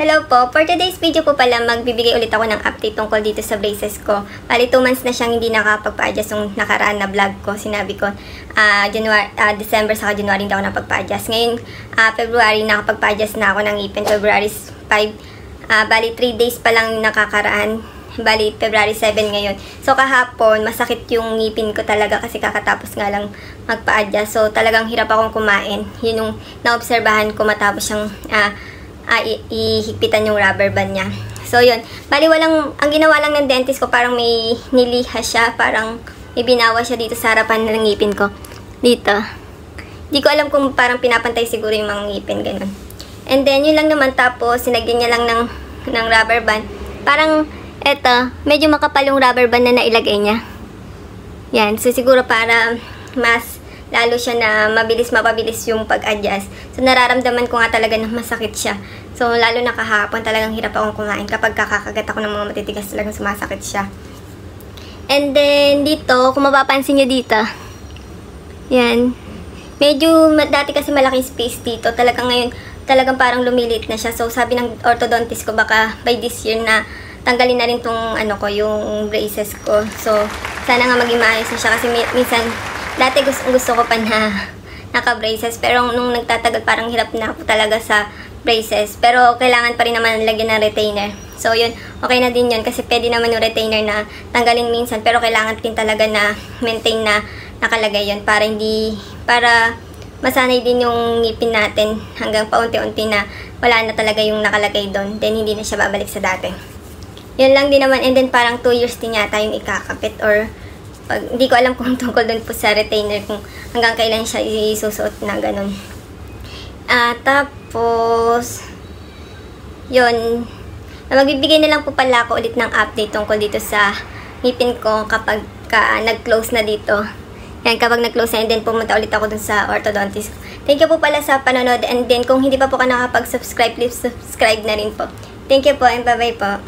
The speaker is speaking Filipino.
Hello po, for today's video po pala magbibigay ulit ako ng update tungkol dito sa braces ko. Bali 2 months na siyang hindi nakapagpa-adjust yung nakaraan na vlog ko. Sinabi ko, December saka January hindi ako napagpa-adjust. Ngayon, February nakapagpa-adjust na ako ng ngipin. February 5, bali 3 days pa lang nakakaraan. Bali, February 7 ngayon. So, kahapon, masakit yung ngipin ko talaga kasi kakatapos nga lang magpa-adjust. So, talagang hirap akong kumain. Yun yung naobserbahan ko matapos siyang ihigpitan yung rubber band niya. So, yun. Bali, ang ginawa lang ng dentist ko, parang may niliha siya. Parang may binawa siya dito sa harapan ng ngipin ko. Dito. Di ko alam kung parang pinapantay siguro yung mga ngipin, ganun. And then, yun lang naman. Tapos, sinagyan niya lang ng rubber band. Parang, eto, medyo makapal yung rubber band na nailagay niya. Yan. So, siguro para mas lalo siya na mapabilis yung pag-adjust. So, nararamdaman ko nga talaga na masakit siya. So, lalo na kahapon, talagang hirap akong kumain. Kapag kakakagat ako ng mga matitigas, talagang sumasakit siya. And then, dito, kung mapapansin nyo dito, yan. Medyo, dati kasi malaking space dito. Talagang ngayon, talagang parang lumiliit na siya. So, sabi ng orthodontist ko, baka by this year na tanggalin na rin tong yung braces ko. So, sana nga maging maayos na siya kasi minsan dati gusto ko pa na naka-braces, pero nung nagtatagal parang hirap na ako talaga sa braces. Pero kailangan pa rin naman lagyan ng retainer. So yun, okay na din yun kasi pwede naman yung retainer na tanggalin minsan, pero kailangan din talaga na maintain na nakalagay yun para masanay din yung ngipin natin hanggang paunti-unti na wala na talaga yung nakalagay doon. Then hindi na siya babalik sa dati. Yun lang din naman, and then parang 2 years din yata yung ikakapit or hindi ko alam kung tungkol dun po sa retainer kung hanggang kailan siya isusuot na ganun. Tapos, yun. Magbibigay na lang po pala ako ulit ng update tungkol dito sa ngipin ko kapag nag-close na dito. Yan, kapag nag-close na, and then pumunta ulit ako dun sa orthodontist. Thank you po pala sa panonood, and then kung hindi pa po ka nakapag-subscribe, please subscribe na rin po. Thank you po, and bye-bye po.